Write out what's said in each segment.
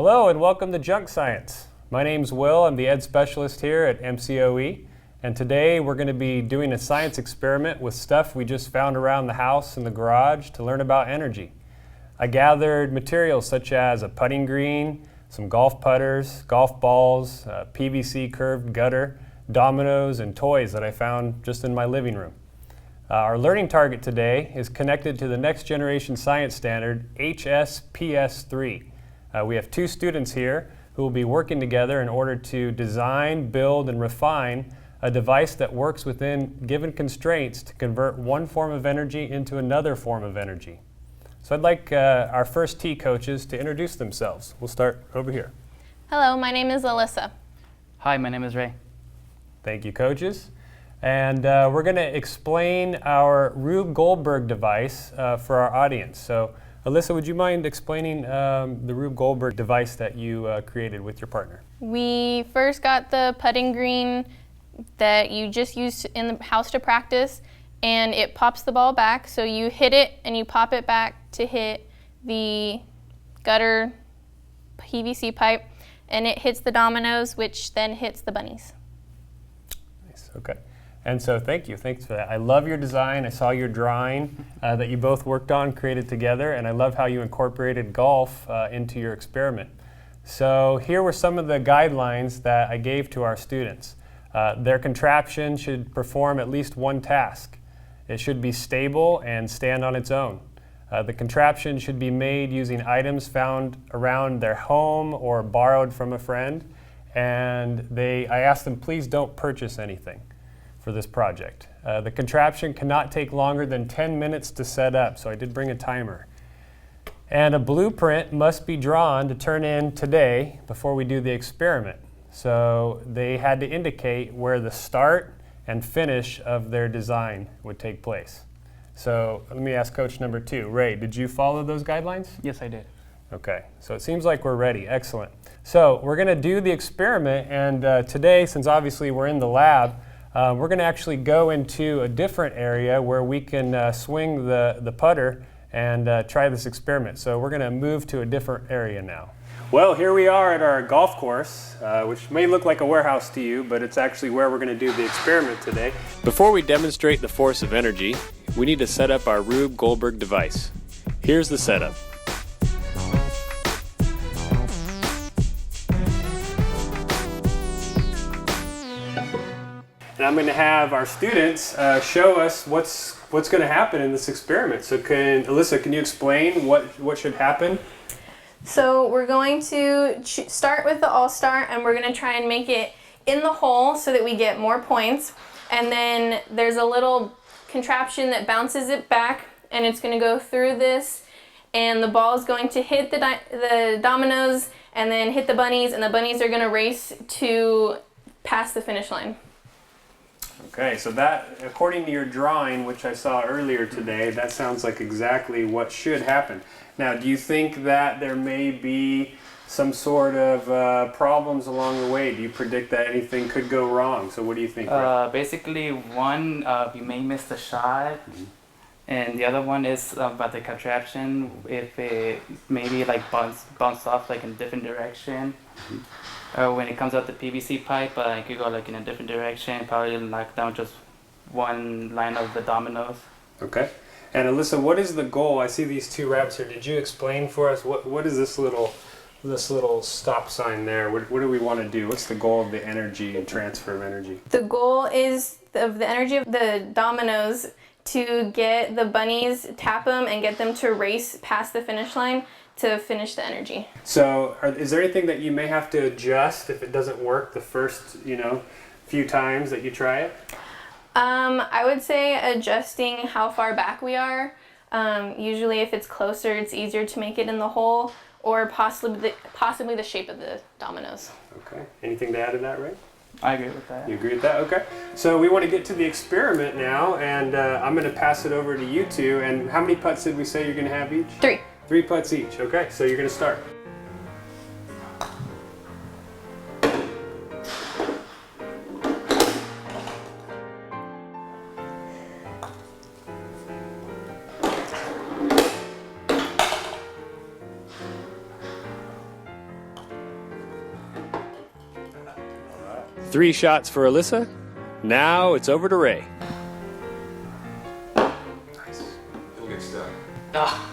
Hello and welcome to Junk Science. My name's Will, I'm the Ed Specialist here at MCOE, and today we're going to be doing a science experiment with stuff we just found around the house and the garage to learn about energy. I gathered materials such as a putting green, some golf putters, golf balls, PVC curved gutter, dominoes, and toys that I found just in my living room. Our learning target today is connected to the next generation science standard, HSPS3. We have two students here who will be working together in order to design, build, and refine a device that works within given constraints to convert one form of energy into another form of energy. So I'd like our first T coaches to introduce themselves. We'll start over here. Hello, my name is Alyssa. Hi, my name is Ray. Thank you, coaches. And we're going to explain our Rube Goldberg device for our audience. So Alyssa, would you mind explaining the Rube Goldberg device that you created with your partner? We first got the putting green that you just used in the house to practice, and it pops the ball back. So you hit it and you pop it back to hit the gutter PVC pipe, and it hits the dominoes, which then hits the bunnies. Nice, okay. And so thanks for that. I love your design. I saw your drawing that you both worked on, created together, and I love how you incorporated golf into your experiment. So here were some of the guidelines that I gave to our students. Their contraption should perform at least one task. It should be stable and stand on its own. The contraption should be made using items found around their home or borrowed from a friend, and I asked them, please don't purchase anything for this project. The contraption cannot take longer than 10 minutes to set up, so I did bring a timer. And a blueprint must be drawn to turn in today before we do the experiment. So they had to indicate where the start and finish of their design would take place. So let me ask coach number 2. Ray, did you follow those guidelines? Yes, I did. Okay, so it seems like we're ready. Excellent. So we're going to do the experiment, and today, since obviously we're in the lab, we're going to actually go into a different area where we can swing the putter and try this experiment. So we're going to move to a different area now. Well, here we are at our golf course, which may look like a warehouse to you, but it's actually where we're going to do the experiment today. Before we demonstrate the force of energy, we need to set up our Rube Goldberg device. Here's the setup. And I'm going to have our students show us what's going to happen in this experiment. So Alyssa, can you explain what should happen? So we're going to start with the all-star, and we're going to try and make it in the hole so that we get more points. And then there's a little contraption that bounces it back, and it's going to go through this, and the ball is going to hit the dominoes and then hit the bunnies, and the bunnies are going to race to pass the finish line. Okay, so that, according to your drawing, which I saw earlier today, that sounds like exactly what should happen. Now, do you think that there may be some sort of problems along the way? Do you predict that anything could go wrong? So what do you think? Basically, one, we may miss the shot, and the other one is about the contraption. If it maybe like bounce off like in a different direction. When it comes out the PVC pipe, it could go like in a different direction, probably knock down just one line of the dominoes. Okay. And Alyssa, what is the goal? I see these two rabbits here. Did you explain for us what is this little stop sign there? What do we want to do? What's the goal of the energy and transfer of energy? The goal is of the energy of the dominoes to get the bunnies, tap them, and get them to race past the finish line to finish the energy. So is there anything that you may have to adjust if it doesn't work the first few times that you try it? I would say adjusting how far back we are. Usually if it's closer, it's easier to make it in the hole, or possibly the shape of the dominoes. Okay. Anything to add to that, Ray? I agree with that. You agree with that? Okay. So we want to get to the experiment now, and I'm going to pass it over to you two. And how many putts did we say you're going to have each? 3. 3 putts each. Okay, so you're going to start. 3 shots for Alyssa. Now it's over to Ray. Nice. It'll get stuck. Ah.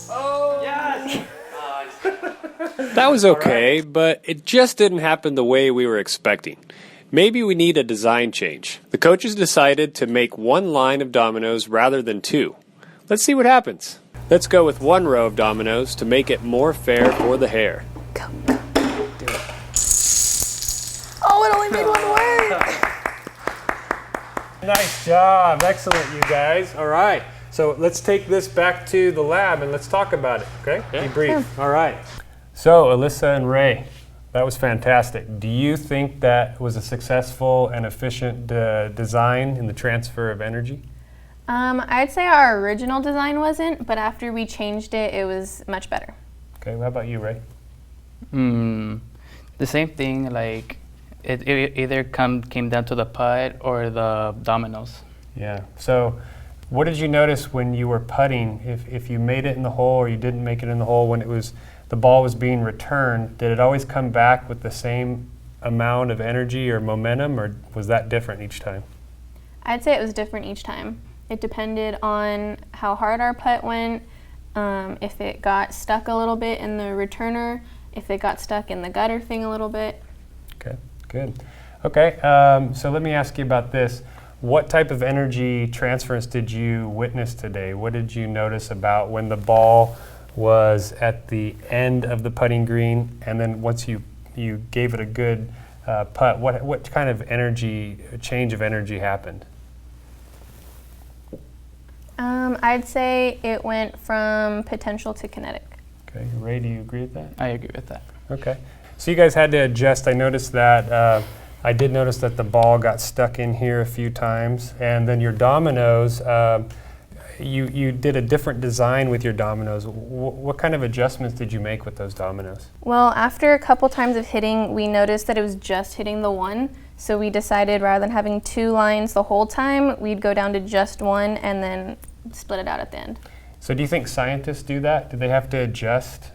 Oh! Yes! That was okay, but it just didn't happen the way we were expecting. Maybe we need a design change. The coaches decided to make 1 line of dominoes rather than 2. Let's see what happens. Let's go with 1 row of dominoes to make it more fair for the hair. Go, go. Do it. Oh, it only made 1 work. Nice job. Excellent, you guys. All right. So let's take this back to the lab and let's talk about it, okay? Yeah. Debrief. All right. So, Alyssa and Ray, that was fantastic. Do you think that was a successful and efficient design in the transfer of energy? I'd say our original design wasn't, but after we changed it, it was much better. Okay, how about you, Ray? The same thing, like it either came down to the putt or the dominoes. Yeah. So, what did you notice when you were putting? If you made it in the hole or you didn't make it in the hole when the ball was being returned, did it always come back with the same amount of energy or momentum, or was that different each time? I'd say it was different each time. It depended on how hard our putt went, if it got stuck a little bit in the returner, if it got stuck in the gutter thing a little bit. Okay, good. Okay, so let me ask you about this. What type of energy transference did you witness today? What did you notice about when the ball was at the end of the putting green, and then once you gave it a good putt, what kind of change of energy happened? I'd say it went from potential to kinetic. Okay, Ray, do you agree with that? I agree with that. Okay, so you guys had to adjust. I noticed that. I did notice that the ball got stuck in here a few times, and then your dominoes. You did a different design with your dominoes. What kind of adjustments did you make with those dominoes? Well, after a couple times of hitting, we noticed that it was just hitting the 1. So we decided rather than having 2 lines the whole time, we'd go down to just 1 and then split it out at the end. So do you think scientists do that? Do they have to adjust,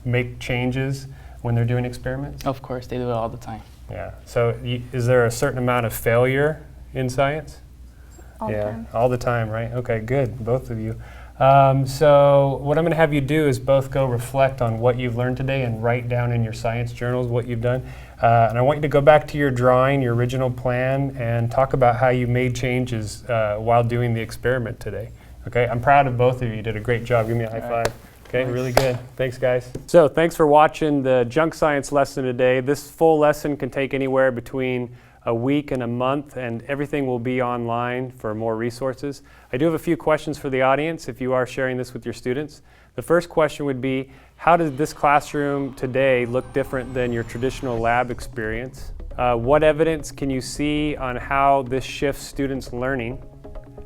make changes when they're doing experiments? Of course, they do it all the time. Yeah. So is there a certain amount of failure in science? All the time. All the time, right? Okay, good, both of you. So what I'm going to have you do is both go reflect on what you've learned today and write down in your science journals what you've done. And I want you to go back to your drawing, your original plan, and talk about how you made changes while doing the experiment today. Okay, I'm proud of both of you. You did a great job. Give me a high five. Okay, Nice. really good. Thanks, guys. So thanks for watching the junk science lesson today. This full lesson can take anywhere between a week and a month, and everything will be online for more resources. I do have a few questions for the audience if you are sharing this with your students. The first question would be, how does this classroom today look different than your traditional lab experience? What evidence can you see on how this shifts students' learning?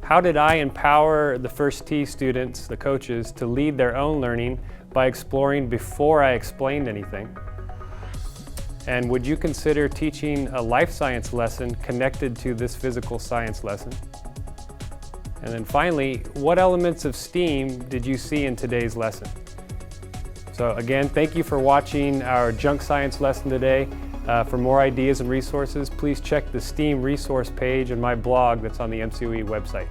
How did I empower the First Tee students, the coaches, to lead their own learning by exploring before I explained anything? And would you consider teaching a life science lesson connected to this physical science lesson? And then finally, what elements of STEAM did you see in today's lesson? So again, thank you for watching our junk science lesson today. For more ideas and resources, please check the STEAM resource page on my blog that's on the MCOE website.